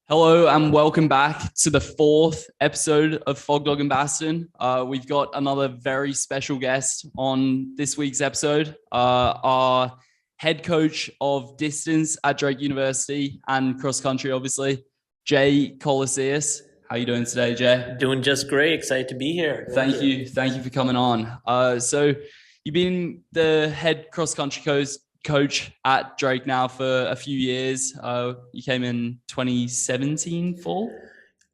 Hello and welcome back to the fourth episode of Fogdog and Basten. We've got another very special guest on this week's episode. Our head coach of distance at Drake University and cross country, obviously, Jay Koloseus. How are you doing today, Jay? Doing just great. Excited to be here. Thank you for coming on. So you've been the head cross country coach at Drake now for a few years. You came in 2017 fall.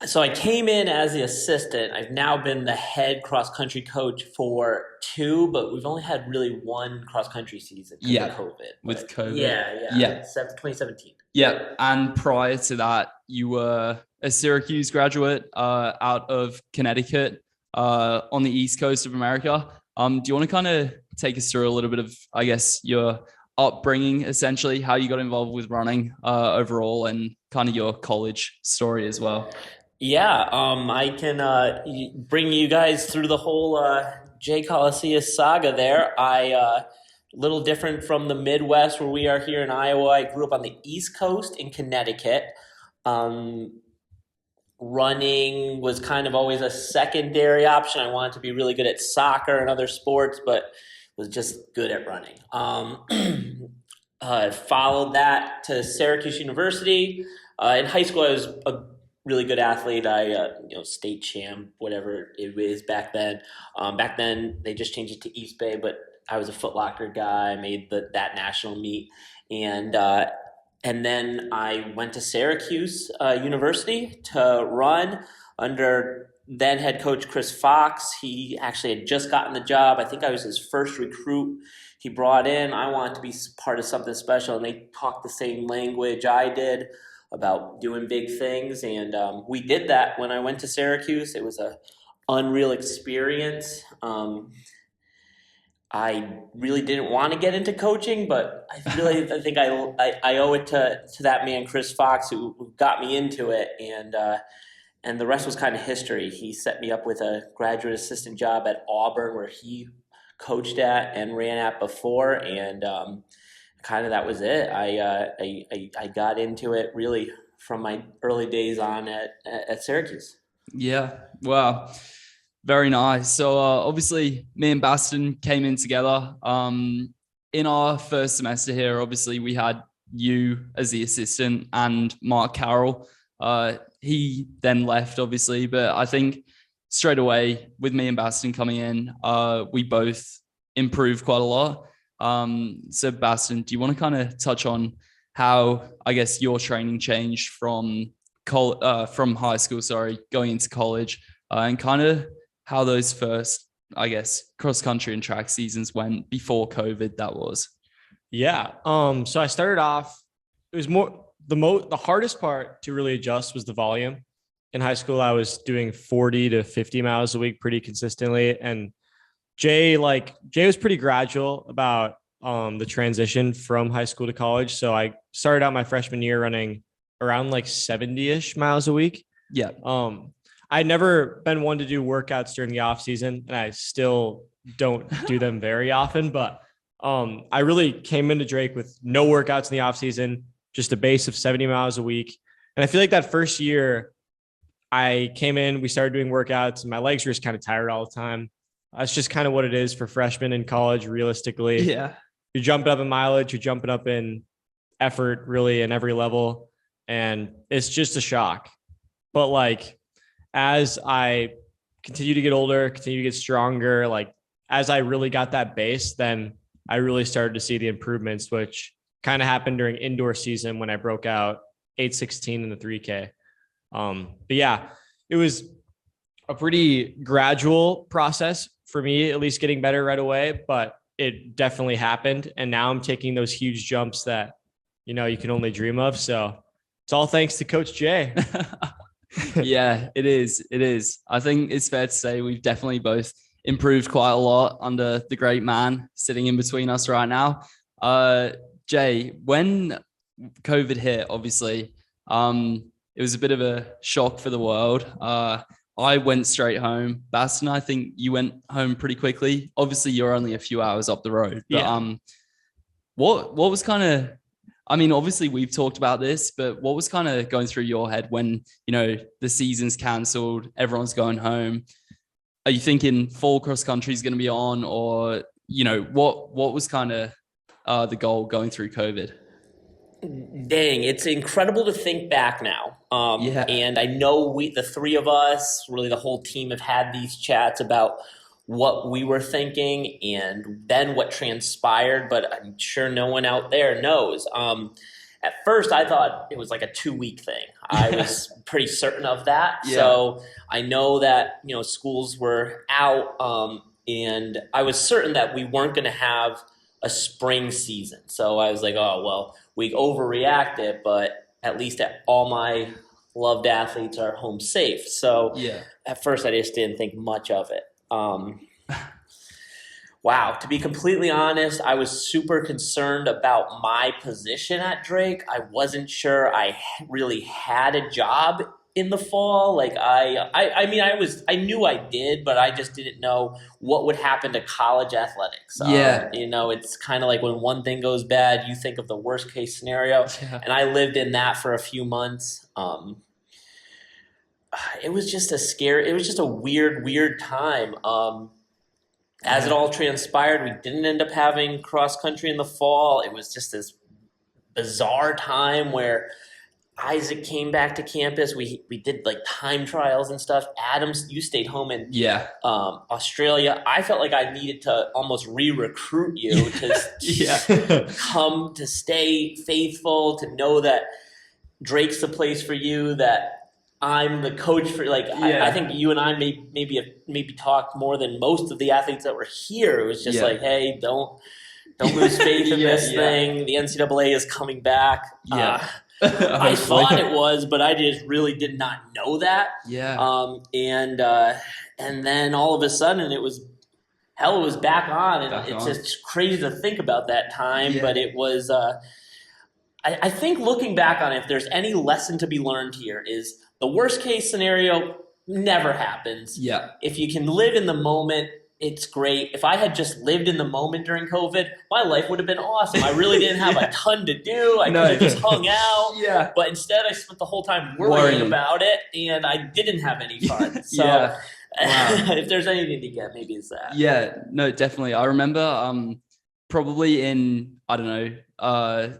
So I came in as the assistant. I've now been the head cross-country coach for two, but we've only had really one cross-country season because of COVID. With COVID. Yeah. 2017. Yeah, and prior to that, you were a Syracuse graduate out of Connecticut on the East Coast of America. Do you want to kind of take us through a little bit of, I guess, your upbringing, essentially, how you got involved with running overall, and kind of your college story as well? Yeah, I can bring you guys through the whole Jay Koloseus saga there. Little different from the Midwest where we are here in Iowa. I grew up on the East Coast in Connecticut. Running was kind of always a secondary option. I wanted to be really good at soccer and other sports, but was just good at running. Followed that to Syracuse University. In high school, I was a really good athlete. I, state champ, whatever it is back then. Back then, they just changed it to East Bay, but I was a Foot Locker guy. I made that national meet, and then I went to Syracuse University to run under then head coach Chris Fox. He actually had just gotten the job. I think I was his first recruit he brought in. I wanted to be part of something special, and they talked the same language I did about doing big things, and we did that when I went to Syracuse. It was an unreal experience. I really didn't want to get into coaching, but I think I owe it to that man Chris Fox who got me into it, and the rest was kind of history. He set me up with a graduate assistant job at Auburn, where he coached at and ran at before, and kind of that was it. I got into it really from my early days on at Syracuse. Yeah, wow, very nice. So obviously, me and Basten came in together. In our first semester here, obviously, we had you as the assistant and Mark Carroll. He then left, obviously, but I think straight away with me and Basten coming in, we both improved quite a lot. So Basten, do you want to kind of touch on how, I guess, your training changed from high school, going into college, and kind of how those first, I guess, cross country and track seasons went before COVID? That was. Yeah. So I started off. It was more the hardest part to really adjust was the volume. In high school, I was doing 40 to 50 miles a week pretty consistently. And Jay was pretty gradual about the transition from high school to college. So I started out my freshman year running around 70-ish miles a week. Yeah. I'd never been one to do workouts during the off season, and I still don't do them very often, but I really came into Drake with no workouts in the off season, just a base of 70 miles a week. And I feel like that first year I came in, we started doing workouts, and my legs were just kind of tired all the time. That's just kind of what it is for freshmen in college, realistically. Yeah. You're jumping up in mileage, you're jumping up in effort really in every level, and it's just a shock. But as I continue to get older, continue to get stronger, as I really got that base, then I really started to see the improvements, which kind of happened during indoor season when I broke out 8:16 in the 3K. But yeah, it was a pretty gradual process for me, at least getting better right away, but it definitely happened. And now I'm taking those huge jumps that, you can only dream of. So it's all thanks to Coach Jay. Yeah, it is. It is. I think it's fair to say we've definitely both improved quite a lot under the great man sitting in between us right now. Jay, when COVID hit, obviously, it was a bit of a shock for the world. I went straight home. Basten, I think you went home pretty quickly. Obviously, you're only a few hours up the road. But yeah. what was kind of, I mean, obviously we've talked about this, but what was kind of going through your head when, the season's canceled, everyone's going home? Are you thinking fall cross country is going to be on, or, what was kind of the goal going through COVID? Dang, it's incredible to think back now. Yeah. And I know the three of us, really the whole team, have had these chats about what we were thinking and then what transpired, but I'm sure no one out there knows. At first, I thought it was like a 2-week thing. I was pretty certain of that. Yeah. So I know that, schools were out, and I was certain that we weren't going to have a spring season. So I was like, oh, well, we overreacted, but at least all my loved athletes are home safe. So Yeah. at first, I just didn't think much of it. Wow, to be completely honest, I was super concerned about my position at Drake. I wasn't sure I really had a job in the fall. Like I mean, I knew I did, but I just didn't know what would happen to college athletics. Yeah. It's kind of like when one thing goes bad, you think of the worst case scenario. Yeah. And I lived in that for a few months. It was just a weird time. As it all transpired, we didn't end up having cross country in the fall. It was just this bizarre time where Isaac came back to campus. We did like time trials and stuff. Adams, you stayed home in Australia. I felt like I needed to almost re-recruit you to come, to stay faithful, to know that Drake's the place for you, that I'm the coach for, I think you and I maybe talked more than most of the athletes that were here. It was just like, hey, don't lose faith in this thing. The NCAA is coming back. Yeah. I thought it was, but I just really did not know that. Yeah. And then all of a sudden it was back on, and it's just crazy to think about that time. Yeah. But it was. I think looking back on it, if there's any lesson to be learned here, is the worst case scenario never happens. Yeah. If you can live in the moment, it's great. If I had just lived in the moment during COVID, my life would have been awesome. I really didn't have a ton to do. I could have just hung out. Yeah. But instead, I spent the whole time worrying about it, and I didn't have any fun. So Wow. if there's anything to get, maybe it's that. Yeah, no, definitely. I remember probably in, I don't know,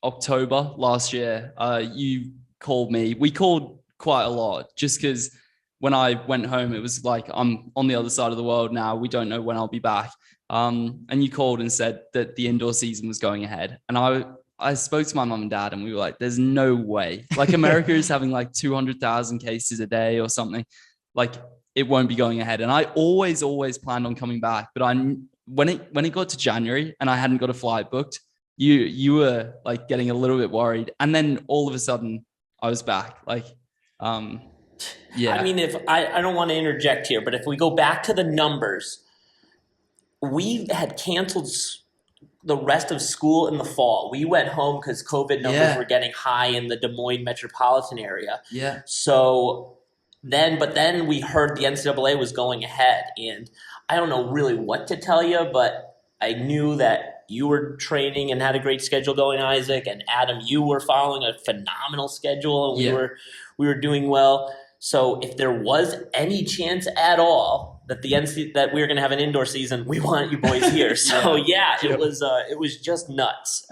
October last year, you called me. We called quite a lot just because when I went home, it was like, I'm on the other side of the world now. We don't know when I'll be back. And you called and said that the indoor season was going ahead. And I spoke to my mom and dad, and we were like, there's no way. Like, America is having like 200,000 cases a day or something. Like, it won't be going ahead. And I always planned on coming back. But when it got to January and I hadn't got a flight booked, you were like getting a little bit worried. And then all of a sudden I was back. Like, yeah. I mean, if I don't want to interject here, but if we go back to the numbers, we had canceled the rest of school in the fall. We went home because COVID numbers were getting high in the Des Moines metropolitan area. Yeah. So then we heard the NCAA was going ahead, and I don't know really what to tell you, but I knew that you were training and had a great schedule going, Isaac, and Adam, you were following a phenomenal schedule, and we were doing well. So if there was any chance at all that that we were going to have an indoor season, we wanted you boys here. So it was just nuts.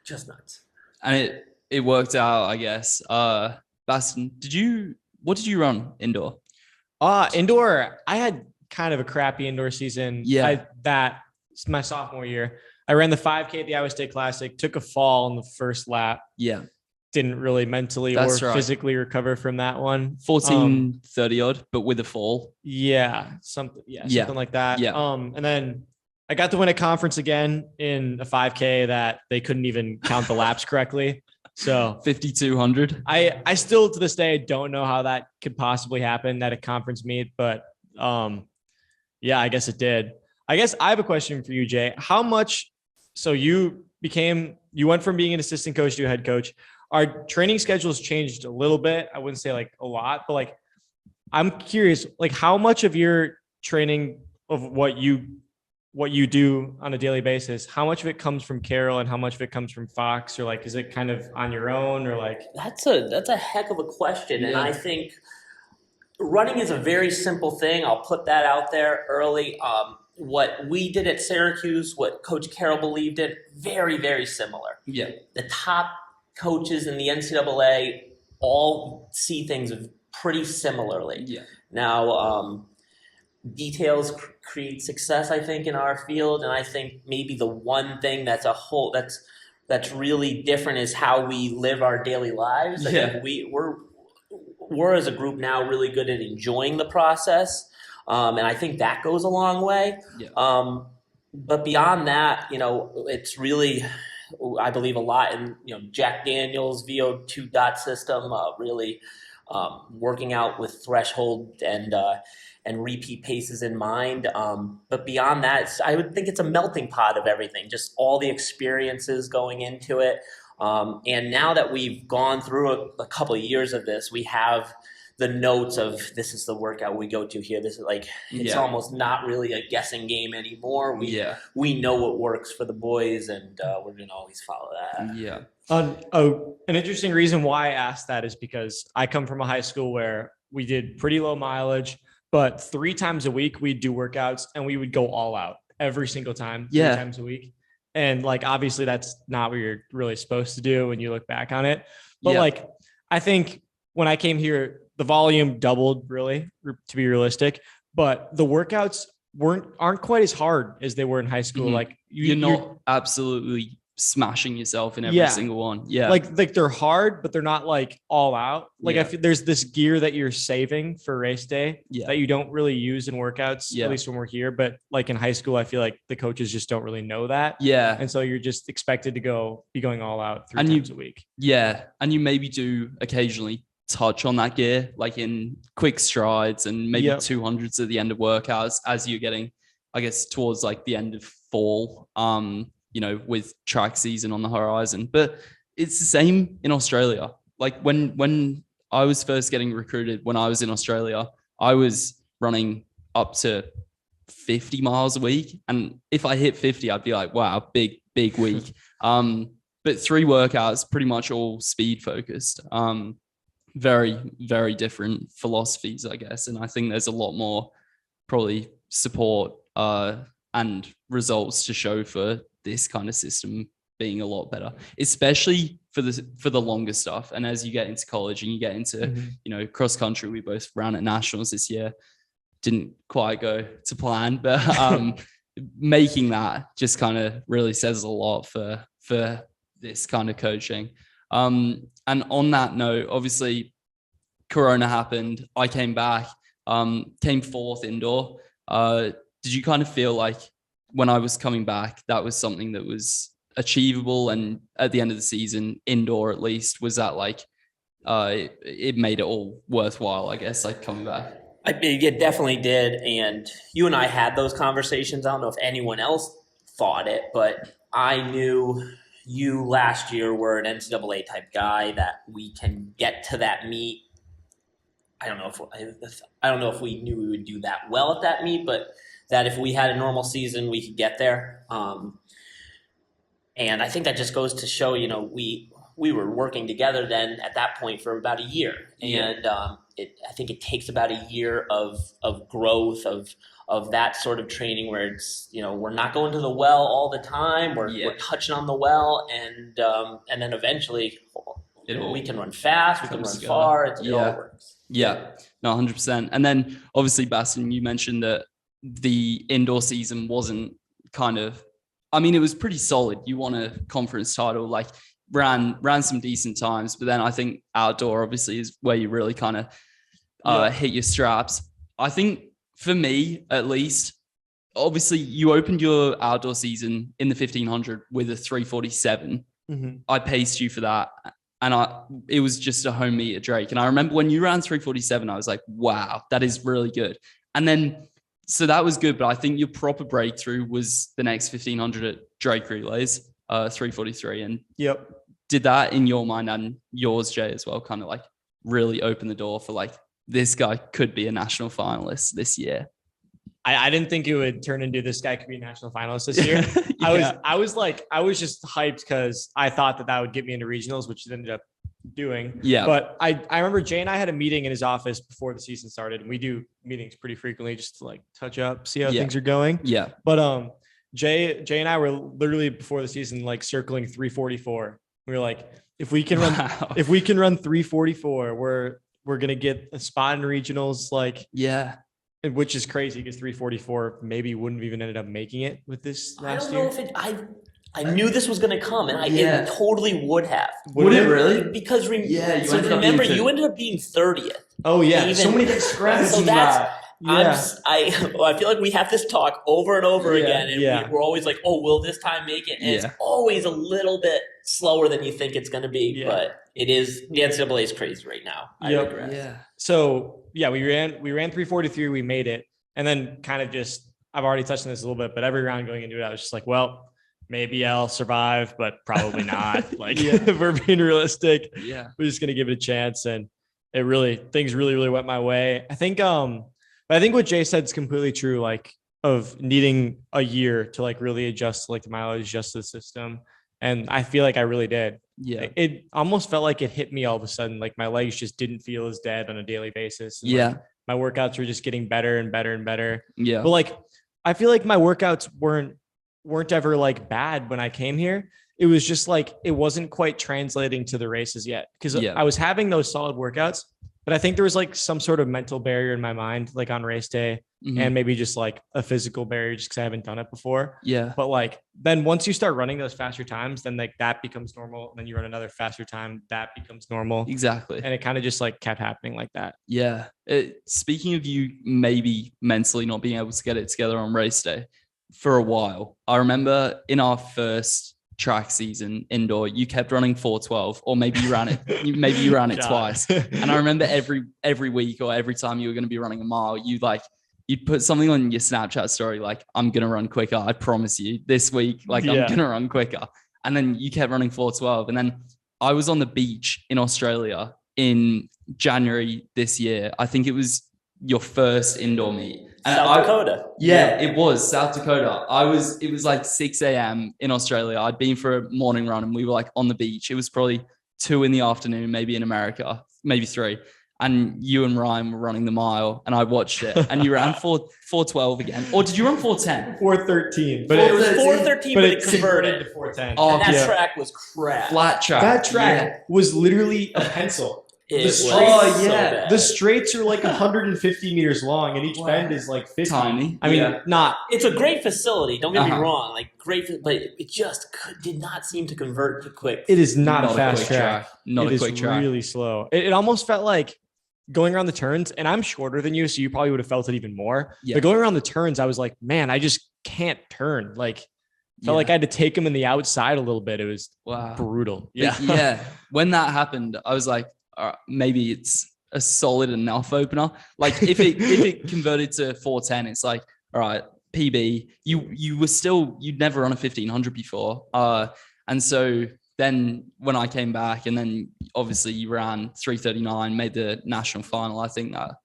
Just nuts. And it worked out, I guess. Basten, what did you run indoor? Indoor, I had kind of a crappy indoor season. Yeah. That's my sophomore year. I ran the 5K at the Iowa State Classic, took a fall in the first lap. Yeah. Didn't really mentally physically recover from that one. 14:30 odd, but with a fall. Something like that. Yeah. And then I got to win a conference again in a 5K that they couldn't even count the laps correctly. So 5,200. I still to this day don't know how that could possibly happen at a conference meet, but I guess it did. I guess I have a question for you, Jay. How much? So you went from being an assistant coach to a head coach. Our training schedules changed a little bit. I wouldn't say like a lot, but like, I'm curious, like how much of your training of what you what you do on a daily basis, how much of it comes from Carol and how much of it comes from Fox, or like, is it kind of on your own, or like? That's a heck of a question, and I think running is a very simple thing. I'll put that out there early. What we did at Syracuse, what Coach Carroll believed in, very, very similar. Yeah. The top coaches in the NCAA all see things pretty similarly. Yeah. Now, details create success, I think, in our field, and I think maybe the one thing that's really different is how we live our daily lives. I think we're as a group now really good at enjoying the process, and I think that goes a long way. Yeah. But beyond that, it's really, I believe a lot in Jack Daniels' VO2 dot system, really working out with threshold and repeat paces in mind. But beyond that, I would think it's a melting pot of everything, just all the experiences going into it. And now that we've gone through a couple of years of this, we have the notes of this is the workout we go to here. This is it's almost not really a guessing game anymore. We know what works for the boys, and we're going to always follow that. Yeah. An interesting reason why I asked that is because I come from a high school where we did pretty low mileage, but 3 times a week we'd do workouts and we would go all out every single time, 3 times a week. And obviously that's not what you're really supposed to do when you look back on it. But I think when I came here, the volume doubled, really, to be realistic, but the workouts aren't quite as hard as they were in high school. Mm-hmm. You're not absolutely smashing yourself in every single one. Yeah. Like they're hard, but they're not all out. I feel there's this gear that you're saving for race day that you don't really use in workouts, at least when we're here. But in high school, I feel like the coaches just don't really know that. Yeah. And so you're just expected to be going all out 3 times a week. Yeah. And you maybe do occasionally touch on that gear, in quick strides and maybe 200s at the end of workouts as you're getting, I guess, towards the end of fall, with track season on the horizon. But it's the same in Australia. When I was first getting recruited, when I was in Australia, I was running up to 50 miles a week. And if I hit 50, I'd be like, wow, big week. But 3 workouts, pretty much all speed focused. Very, very different philosophies, I guess. And I think there's a lot more probably support and results to show for this kind of system being a lot better, especially for the longer stuff. And as you get into college and you get into, cross country, we both ran at nationals this year. Didn't quite go to plan, but making that just kind of really says a lot for this kind of coaching. And on that note, obviously, Corona happened. I came back, came 4th indoor. Did you kind of feel like when I was coming back, that was something that was achievable? And at the end of the season, indoor at least, was that it made it all worthwhile, I guess, coming back? It definitely did. And you and I had those conversations. I don't know if anyone else thought it, but I knew you last year were an NCAA type guy that we can get to that meet. I don't know if we knew we would do that well at that meet, but that if we had a normal season, we could get there. And I think that just goes to show, we were working together then at that point for about a year. And I think it takes about a year of growth, of that sort of training where it's, we're not going to the well all the time. We're touching on the well, and then eventually we can run fast, we can run far. It all works. Yeah, no, 100%. And then obviously, Basten, you mentioned that the indoor season wasn't it was pretty solid. You won a conference title, ran some decent times, but then I think outdoor obviously is where you really kind of hit your straps. I think for me, at least, obviously you opened your outdoor season in the 1500 with a 3:47. Mm-hmm. I paced you for that. And it was just a home meet at Drake. And I remember when you ran 3:47, I was like, wow, that is really good. And then, so that was good. But I think your proper breakthrough was the next 1500 at Drake Relays, 3:43. And did that in your mind and yours, Jay, as well, kind of really open the door for this guy could be a national finalist this year? I didn't think it would turn into this guy could be a national finalist this year. I was just hyped because I thought that would get me into regionals, which it ended up doing. Yeah. But I remember Jay and I had a meeting in his office before the season started, and we do meetings pretty frequently just to like touch up, see how things are going. Yeah. But Jay and I were literally before the season like circling 344. We were like, if we can run 344, we're gonna get a spot in regionals, like which is crazy because 344 maybe wouldn't have even ended up making it with this last year. I don't know if I knew this was going to come, and it totally would have. Would it really? Because you ended up being 30th. Oh yeah, so many express. So that's. I feel like we have this talk over and over again, and we're always like, "Oh, will this time make it?" And it's always a little bit slower than you think it's going to be, but it is. The NCAA is crazy right now. I agree. Yeah. So we ran 343. We made it, and then kind of just I've already touched on this a little bit, but every round going into it, I was just like, well, maybe I'll survive, but probably not. Like if we're being realistic, we're just gonna give it a chance, and things really went my way. I think what Jay said is completely true, like of needing a year to like really adjust to like the mileage, adjust to the system. And I feel like I really did. Yeah. It almost felt like it hit me all of a sudden. Like my legs just didn't feel as dead on a daily basis. And like, my workouts were just getting better and better and better. Yeah. But like, I feel like my workouts weren't ever like bad when I came here. It was just like, it wasn't quite translating to the races yet. Cause I was having those solid workouts, but I think there was like some sort of mental barrier in my mind, like on race day, and maybe just like a physical barrier just because I haven't done it before. Yeah. But like, then once you start running those faster times, then like that becomes normal. And then you run another faster time, that becomes normal. Exactly. And it kind of just like kept happening like that. Yeah. Speaking of you maybe mentally not being able to get it together on race day for a while, I remember in our first track season indoor, you kept running 412, or maybe you ran it twice. And I remember every week or every time you were going to be running a mile, you'd put something on your Snapchat story like, I'm going to run quicker, I promise you this week, like I'm going to run quicker. And then you kept running 412. And then I was on the beach in Australia in January this year. I think it was your first indoor meet. South Dakota. Yeah, it was South Dakota. It was like 6 a.m. in Australia. I'd been for a morning run and we were like on the beach. It was probably 2 p.m, maybe in America, maybe 3. And you and Ryan were running the mile and I watched it and you ran 412 again. Or did you run 410? 413. But it was 413, but it converted to 410. Oh, and that track was crap. Flat track. That track was literally a pencil. The straights are like 150 meters long and each bend is like 50. Tiny. I mean, it's a great facility. Don't get me wrong. Like great, but it just did not seem to convert to quick. It is not a fast track. Not a quick track. Really slow. It almost felt like going around the turns, and I'm shorter than you, so you probably would have felt it even more. Yeah. But going around the turns, I was like, man, I just can't turn. Like, felt like I had to take them in the outside a little bit. It was brutal. Yeah. When that happened, I was like, maybe it's a solid enough opener. Like if it converted to 410, it's like, all right, PB, you'd never run a 1500 before. And so then when I came back and then obviously you ran 339, made the national final, I think that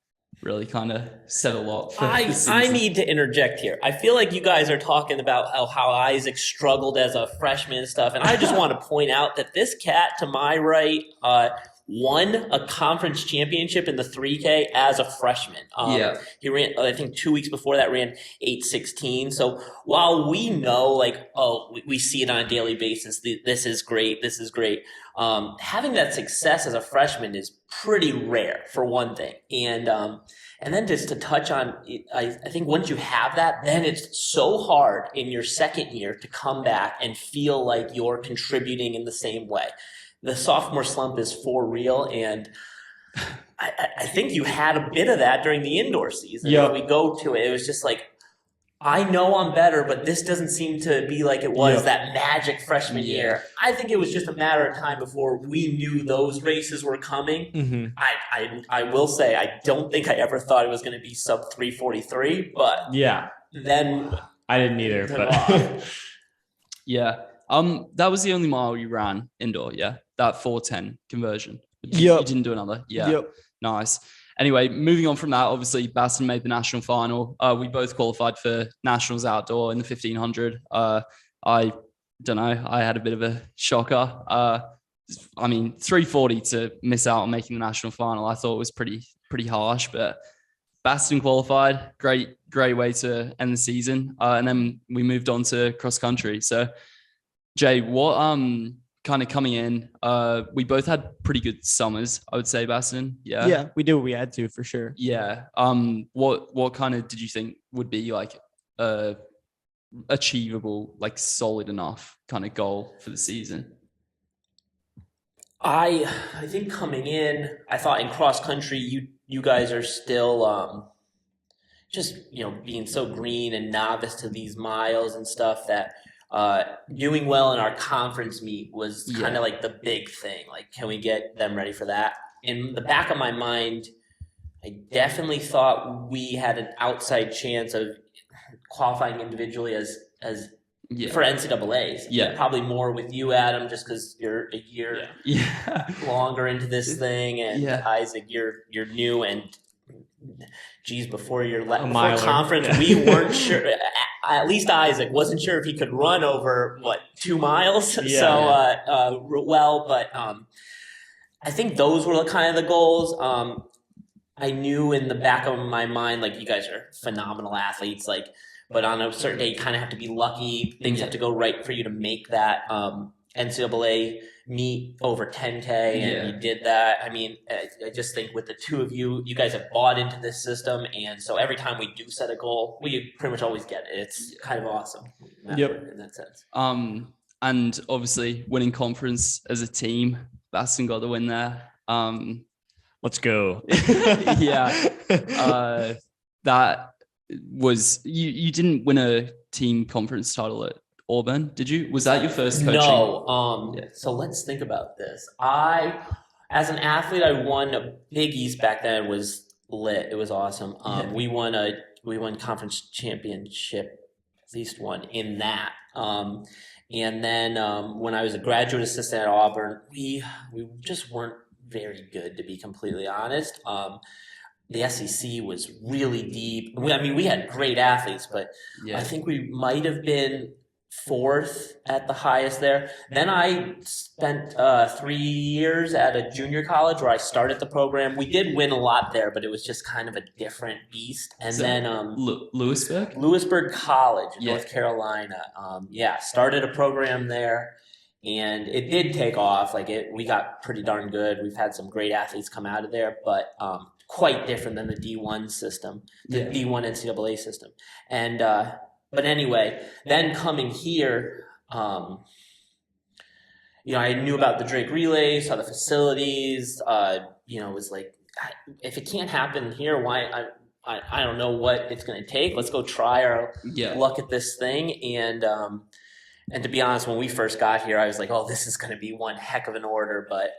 really kind of said a lot. I need to interject here. I feel like you guys are talking about how Isaac struggled as a freshman and stuff. And I just want to point out that this cat to my right, won a conference championship in the 3K as a freshman. He ran, I think 2 weeks before that, ran 8:16. So while we know, like, we see it on a daily basis, this is great, having that success as a freshman is pretty rare, for one thing. And then just to touch on, I think once you have that, then it's so hard in your second year to come back and feel like you're contributing in the same way. The sophomore slump is for real, and I think you had a bit of that during the indoor season. When we go to it, it was just like, I know I'm better, but this doesn't seem to be like it was that magic freshman year. I think it was just a matter of time before we knew those races were coming. Mm-hmm. I will say, I don't think I ever thought it was going to be sub 343, but then I didn't either. But that was the only mile you ran indoor, that 410 conversion. You didn't do another. Nice. anyway, moving on from that, obviously Basten made the national final. We both qualified for nationals outdoor in the 1500. I don't know. I had a bit of a shocker. 340 to miss out on making the national final, I thought was pretty harsh, but Basten qualified. Great way to end the season. And then we moved on to cross country. So Jay, what kind of coming in, we both had pretty good summers, I would say, Basten. Yeah, we did what we had to, for sure. Yeah. What kind of did you think would be like achievable, like solid enough kind of goal for the season? I think coming in, I thought in cross country, you guys are still just being so green and novice to these miles and stuff that doing well in our conference meet was kind of like the big thing. Like, can we get them ready for that? In the back of my mind, I definitely thought we had an outside chance of qualifying individually as for NCAAs. Yeah. Probably more with you, Adam, just because you're a year longer into this thing, and Isaac, you're new, and geez, before conference, we weren't sure. At least Isaac wasn't sure if he could run over 2 miles. But I think those were kind of the goals. I knew in the back of my mind, like, you guys are phenomenal athletes, like, but on a certain day, you kind of have to be lucky. Things have to go right for you to make that NCAA meet over 10K, and you did that. I mean, I just think with the two of you, you guys have bought into this system, and so every time we do set a goal, we pretty much always get it. It's kind of awesome in that sense. And obviously winning conference as a team, Basten got the win there. Let's go. That was you didn't win a team conference title at Auburn, did you? Was that your first coaching? No. So let's think about this. As an athlete, I won a Big East back then. It was lit. It was awesome. We won conference championship, at least one in that. And then when I was a graduate assistant at Auburn, we just weren't very good, to be completely honest. The SEC was really deep. We had great athletes, but I think we might have been 4th at the highest there. Then I spent 3 years at a junior college where I started the program. We did win a lot there, but it was just kind of a different beast. And then Lewisburg College in North Carolina. Started a program there, and it did take off. We got pretty darn good. We've had some great athletes come out of there, but quite different than the D1 system, the D1 NCAA system. And but anyway, then coming here, I knew about the Drake Relay, saw the facilities. It was like, if it can't happen here, why? I don't know what it's going to take. Let's go try our luck at this thing. And to be honest, when we first got here, I was like, oh, this is going to be one heck of an order. But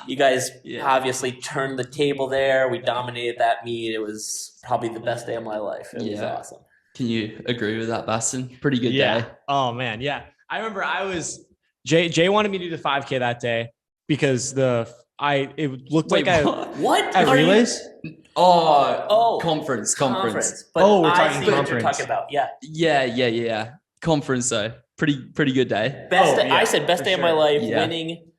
you guys obviously turned the table there. We dominated that meet. It was probably the best day of my life. It was awesome. Can you agree with that, Basten? Pretty good day. Oh, man. Yeah. I remember Jay wanted me to do the 5K that day because it looked at relays? Conference. But we're talking conference. You're talking about, Yeah. Conference, though. Pretty good day. I said best day of my life, winning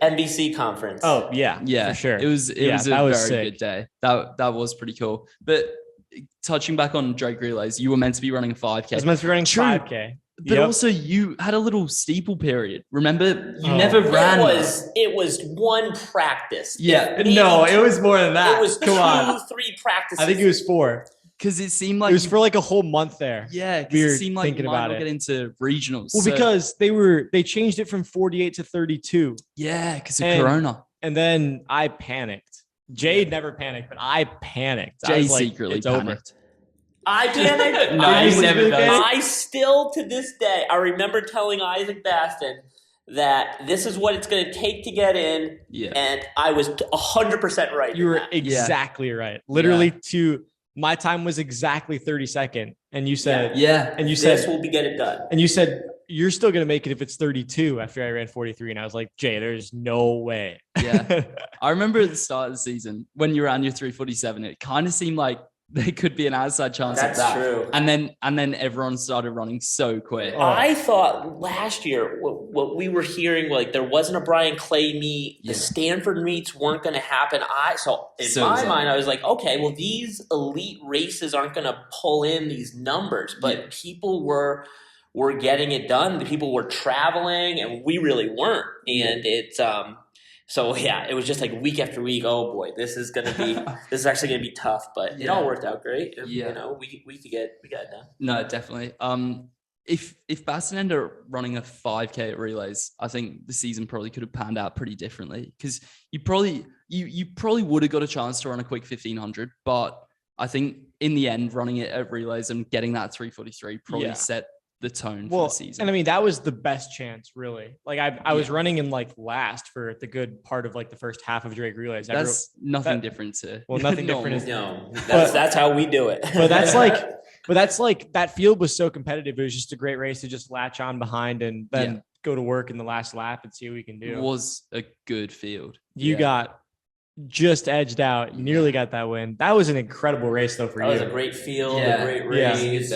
NBC conference. Oh yeah, for sure. It was a very good day. That was pretty cool. But touching back on Drake Relays, you were meant to be running a 5K. I was meant to be running 5K. But also you had a little steeple period. Remember, you never ran. It was one practice. Yeah, it was more than that. It was 2-3 practices. I think it was 4. Because it seemed like it was for like a whole month there. Yeah, because it seemed like you might not get into regionals. Well, because they changed it from 48 to 32. Yeah, because of Corona. And then I panicked. Jay never panicked, but I panicked. Jay secretly panicked. I panicked. I still, to this day, I remember telling Isaac Basten that this is what it's going to take to get in. Yeah. And I was 100% right. You were exactly right. Literally my time was exactly 32nd. And you said, this will get it done. And you said, you're still going to make it if it's 32 after I ran 43. And I was like, Jay, there's no way. Yeah. I remember at the start of the season when you ran your 3:47, it kind of seemed like there could be an outside chance That's of that. true. And then everyone started running so quick. I thought last year what we were hearing, like there wasn't a Brian Clay meet, the Stanford meets weren't going to happen. In my mind, I was like, okay, well these elite races aren't going to pull in these numbers, but people were getting it done. The people were traveling, and we really weren't. And it's so yeah, it was just like week after week. Oh boy, this is actually gonna be tough. But it all worked out great. You know, we got it done. No, definitely. If Basten ended up running a 5K at relays, I think the season probably could have panned out pretty differently, because you probably would have got a chance to run a quick 1500, but I think in the end, running it at relays and getting that 3:43 probably set the tone for the season. And I mean, that was the best chance, really. Like I was running in like last for the good part of like the first half of Drake relays. That's nothing different to nothing different is that's how we do it. But that's like that field was so competitive. It was just a great race to just latch on behind and then go to work in the last lap and see what we can do. It was a good field. You got just edged out, nearly got that win. That was an incredible race though for you. That was a great field, a great race.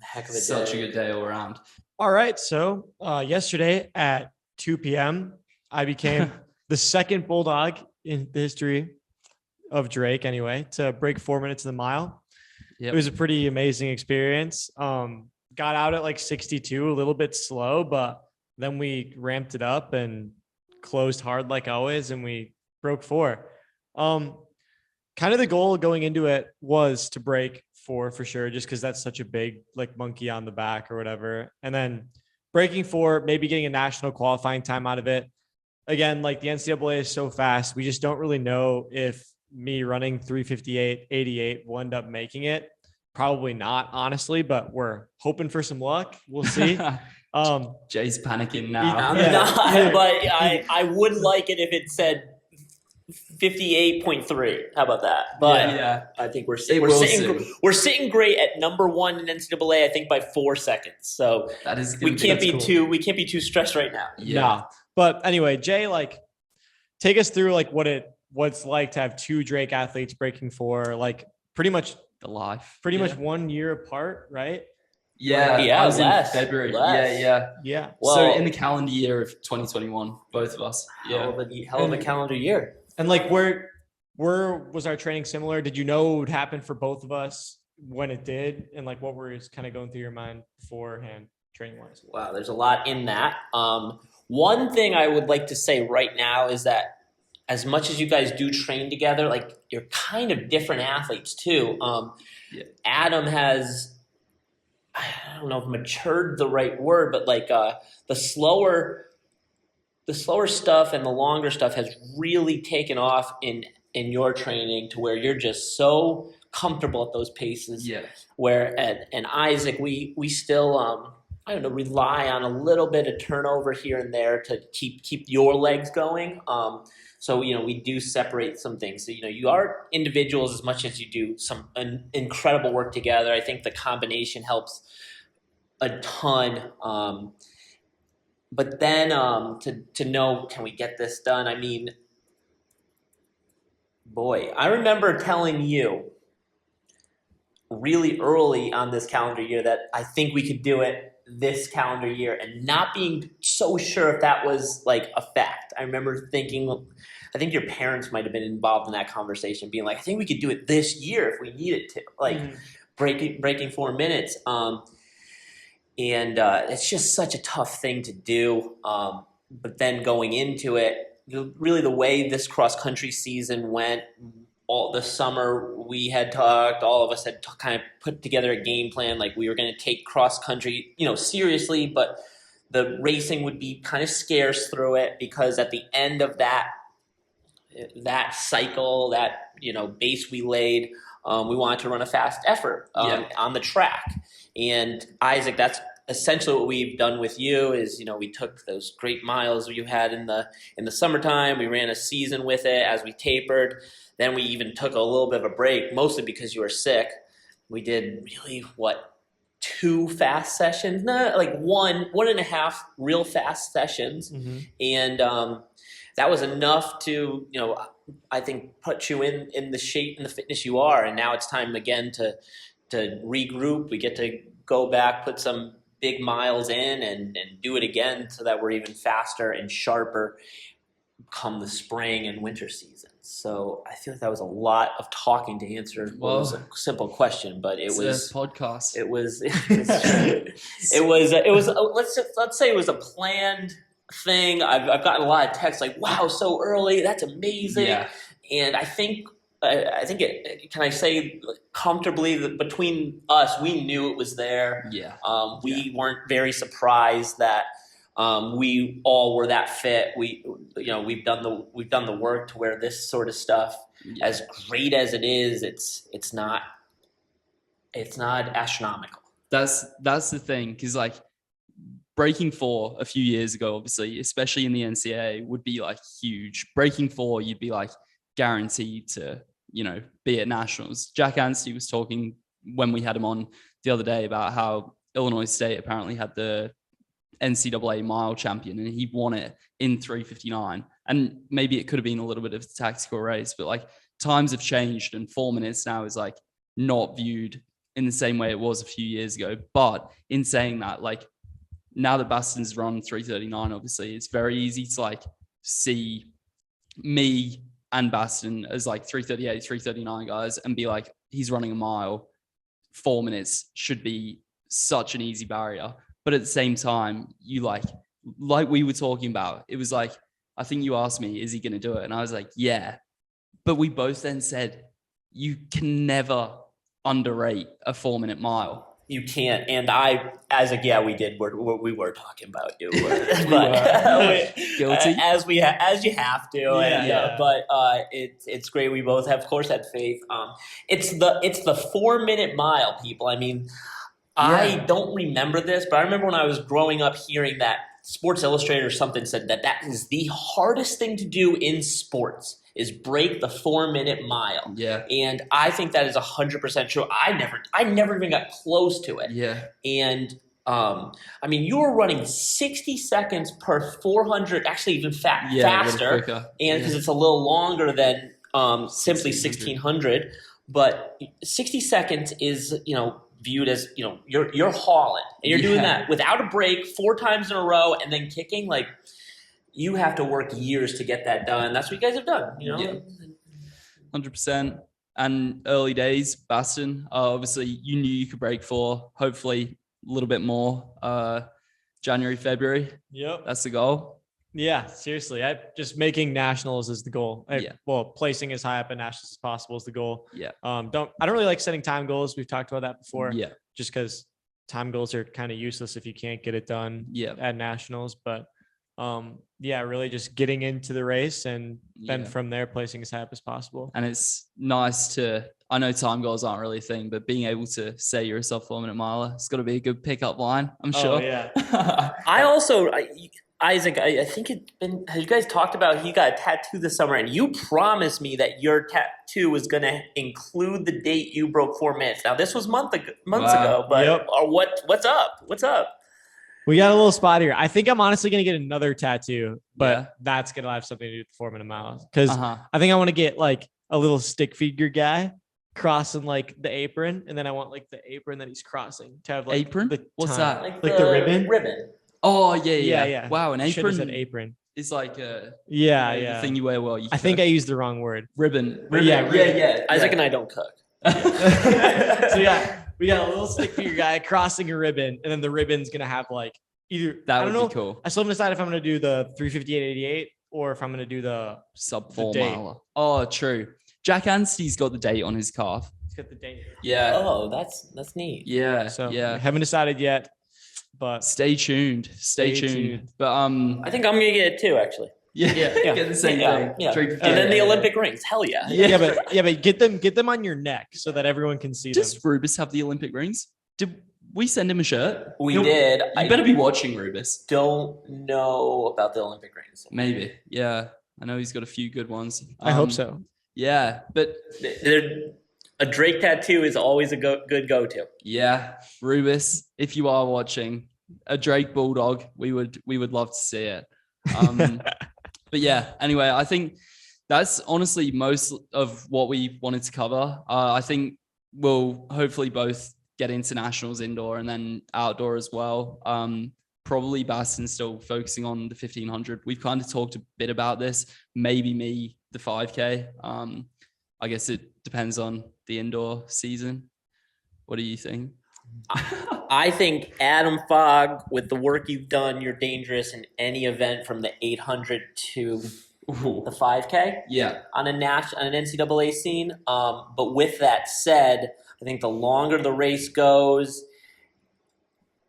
Heck of a day. Such a good day all around. All right, so yesterday at 2 p.m. I became the second Bulldog in the history of Drake anyway to break 4 minutes in the mile. It was a pretty amazing experience. Got out at like 62, a little bit slow, but then we ramped it up and closed hard like always, and we broke 4. Kind of the goal going into it was to break 4 for sure, just because that's such a big like monkey on the back or whatever. And then breaking 4, maybe getting a national qualifying time out of it. Again, like the NCAA is so fast, we just don't really know if me running 3:58.88 will end up making it. Probably not, honestly, but we're hoping for some luck. We'll see. Jay's panicking now. I'm not, but I would like it if it said 58.3. How about that? But I think we're sitting great at number 1 in NCAA. I think by 4 seconds. So that is we can't be too stressed right now. Yeah. But anyway, Jay, like, take us through like what's like to have 2 Drake athletes breaking 4, like pretty much the life, much 1 year apart, right? I was less, in February. Less. Yeah. Well, so in the calendar year of 2021, both of us. Hell of a calendar year. And like, where was our training similar? Did you know it would happen for both of us when it did? And like, what was kind of going through your mind beforehand, training wise? Wow, there's a lot in that. One thing I would like to say right now is that as much as you guys do train together, like you're kind of different athletes too. Adam has, I don't know if matured the right word, but like the slower stuff and the longer stuff has really taken off in your training to where you're just so comfortable at those paces. Yeah. Where and Isaac, we still I don't know, rely on a little bit of turnover here and there to keep your legs going. So, we do separate some things. So, you are individuals as much as you do some incredible work together. I think the combination helps a ton. But then to know, can we get this done? I mean, boy, I remember telling you really early on this calendar year that I think we could do it this calendar year, and not being so sure if that was like a fact. I remember thinking, I think your parents might have been involved in that conversation, being like, I think we could do it this year if we needed to, like breaking 4 minutes. And it's just such a tough thing to do. But then going into it, really the way this cross-country season went, all the summer we had talked, all of us had kind of put together a game plan, like we were going to take cross-country, seriously, but the racing would be kind of scarce through it, because at the end of that cycle, that, base we laid, we wanted to run a fast effort on the track. And Isaac, that's essentially what we've done with you is, we took those great miles you had in the summertime. We ran a season with it as we tapered. Then we even took a little bit of a break, mostly because you were sick. We did really, 2 fast sessions, like one and a half real fast sessions, and that was enough to I think put you in the shape and the fitness you are. And now it's time again to regroup. We get to go back, put some big miles in, and do it again so that we're even faster and sharper come the spring and winter season. So I feel like that was a lot of talking to answer what was a simple question, but it was a podcast. It was let's say it was a planned thing. I've gotten a lot of texts like, "Wow, so early! That's amazing!" Yeah. And I think it. Can I say comfortably that between us, we knew it was there. Yeah. We weren't very surprised that we all were that fit. We've done the work to where this sort of stuff, as great as it is, it's not astronomical. That's the thing, because like breaking 4 a few years ago, obviously, especially in the NCAA, would be like huge. Breaking 4, you'd be like guaranteed to be at nationals. Jack Anstey was talking when we had him on the other day about how Illinois State apparently had the NCAA mile champion and he won it in 3:59, and maybe it could have been a little bit of a tactical race, but like times have changed and 4 minutes now is like not viewed in the same way it was a few years ago. But in saying that, like now that Basten's run 3:39, obviously it's very easy to like see me and Basten as like 3:38 3:39 guys and be like, he's running a mile, 4 minutes should be such an easy barrier. But at the same time, you like we were talking about, it was like, I think you asked me, is he going to do it? And I was like, yeah. But we both then said, you can never underrate a 4 minute mile. You can't. And we did. We were talking about you. But Guilty. As you have to. Yeah. But it's great. We both have, of course, had faith. It's the 4 minute mile, people. I mean, I don't remember this, but I remember when I was growing up hearing that Sports Illustrated or something said that is the hardest thing to do in sports is break the 4 minute mile. Yeah. And I think that is 100% true. I never even got close to it. Yeah. And I mean, you were running 60 seconds per 400, actually even faster. And because it's a little longer than simply 1600, but 60 seconds is, viewed as, you're hauling, and you're doing that without a break 4 times in a row and then kicking. Like, you have to work years to get that done. That's what you guys have done, 100%. And early days, Basten, obviously you knew you could break 4, hopefully a little bit more, January, February. Yep. That's the goal. Yeah, seriously. Just making nationals is the goal. Well, placing as high up in nationals as possible is the goal. Yeah. I don't really like setting time goals. We've talked about that before. Yeah. Just because time goals are kind of useless if you can't get it done at nationals. But really just getting into the race and then from there placing as high up as possible. And it's nice I know time goals aren't really a thing, but being able to say you're a sub 4 minute miler, it's got to be a good pickup line, I'm sure. Yeah. Isaac, I think have you guys talked about, he got a tattoo this summer, and you promised me that your tattoo was going to include the date you broke 4 minutes. Now, this was months ago, but what's up? What's up? We got a little spot here. I think I'm honestly going to get another tattoo, but that's going to have something to do with the 4 minute miles. Because I think I want to get like a little stick figure guy crossing like the apron, and then I want like the apron that he's crossing to have like apron. What's that? Like the ribbon. Oh, yeah. Wow, an apron. Said apron. It's like the thing you wear while you cook. I think I used the wrong word. Ribbon. Yeah. Isaac and I don't cook. So we got a little stick figure guy crossing a ribbon, and then the ribbon's gonna have like either that I would don't know. Be cool. I still haven't decided if I'm gonna do the 3:58.88 or if I'm gonna do the sub 4 miler. Oh, true. Jack Anstey's got the date on his calf. He's got the date. Yeah. Oh, that's neat. Yeah. So haven't decided yet. But stay tuned. But I think I'm gonna get it too, actually. Yeah. Get the same thing. Yeah. And then the Olympic rings. Hell yeah. But get them on your neck so that everyone can see them. Does Rubus have the Olympic rings? Did we send him a shirt? We did. You better be watching, Rubus. Don't know about the Olympic rings. Maybe. Yeah. I know he's got a few good ones. I hope so. Yeah, but A Drake tattoo is always a good go-to. Yeah, Rubis, if you are watching, a Drake Bulldog, we would love to see it. But yeah, anyway, I think that's honestly most of what we wanted to cover. I think we'll hopefully both get into nationals indoor and then outdoor as well. Probably Basten still focusing on the 1500. We've kind of talked a bit about this. Maybe me, the 5K. I guess it depends on the indoor season. What do you think? I think Adam Fogg, with the work you've done, you're dangerous in any event from the 800 to the 5K. Yeah. On an NCAA scene. But with that said, I think the longer the race goes,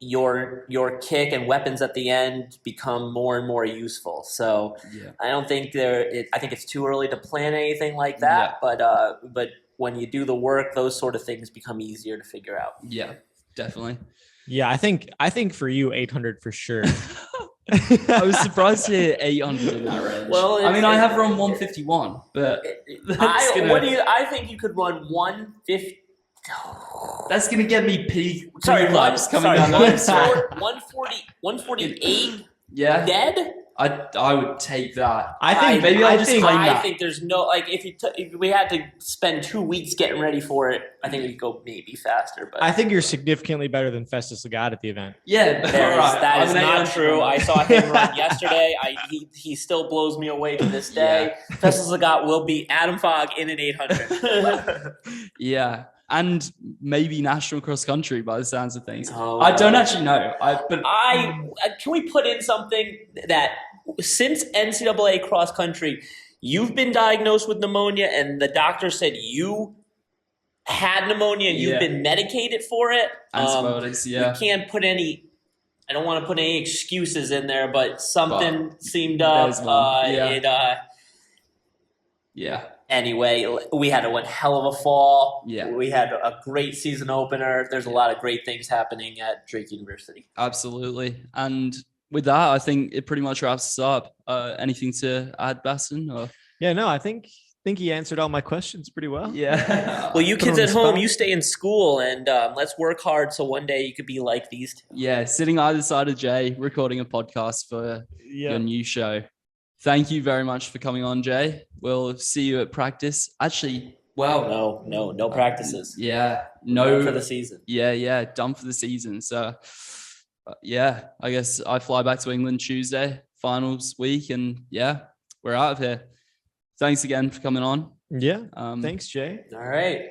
your kick and weapons at the end become more and more useful. So I don't think I think it's too early to plan anything like that. Yeah. But when you do the work, those sort of things become easier to figure out. Yeah, definitely. Yeah, I think for you 800 for sure. I was surprised to hear 800 in that range. Well, I mean, I have run 151, but I think you could run 150. That's gonna get me peak. Laps coming down the 148. Yeah, dead. I would take that. I think there's no, like, if we had to spend 2 weeks getting ready for it, I think we'd go maybe faster. But I think you're significantly better than Festus Lagat at the event. Yeah, that is not true. I saw him run yesterday. He still blows me away to this day. Yeah. Festus Lagat will beat Adam Fogg in an 800. Yeah. And maybe national cross country by the sounds of things. I don't actually know. Can we put in something that since NCAA cross country, you've been diagnosed with pneumonia and the doctor said you had pneumonia and you've been medicated for it. Antibiotics, we can't put any. I don't want to put any excuses in there, but something seemed up. Anyway, we had one hell of a fall. Yeah. We had a great season opener. There's a lot of great things happening at Drake University. Absolutely. And with that, I think it pretty much wraps us up. Anything to add, Basten? Or? Yeah, no, I think he answered all my questions pretty well. Yeah. Well, you kids at home, you stay in school and let's work hard so one day you could be like these two. Yeah, sitting either side of Jay, recording a podcast for your new show. Thank you very much for coming on, Jay. We'll see you at practice. Actually, well, no practices. No for the season. Done for the season. So, I guess I fly back to England Tuesday, finals week, and we're out of here. Thanks again for coming on. Yeah. Thanks, Jay. All right.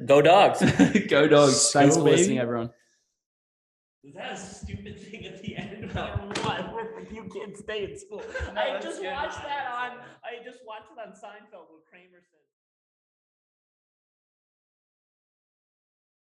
Go Dogs. Go Dogs. Thanks for listening, everyone. Is that a stupid thing at the end? You can't stay in school. I just watched it on Seinfeld where Kramer said.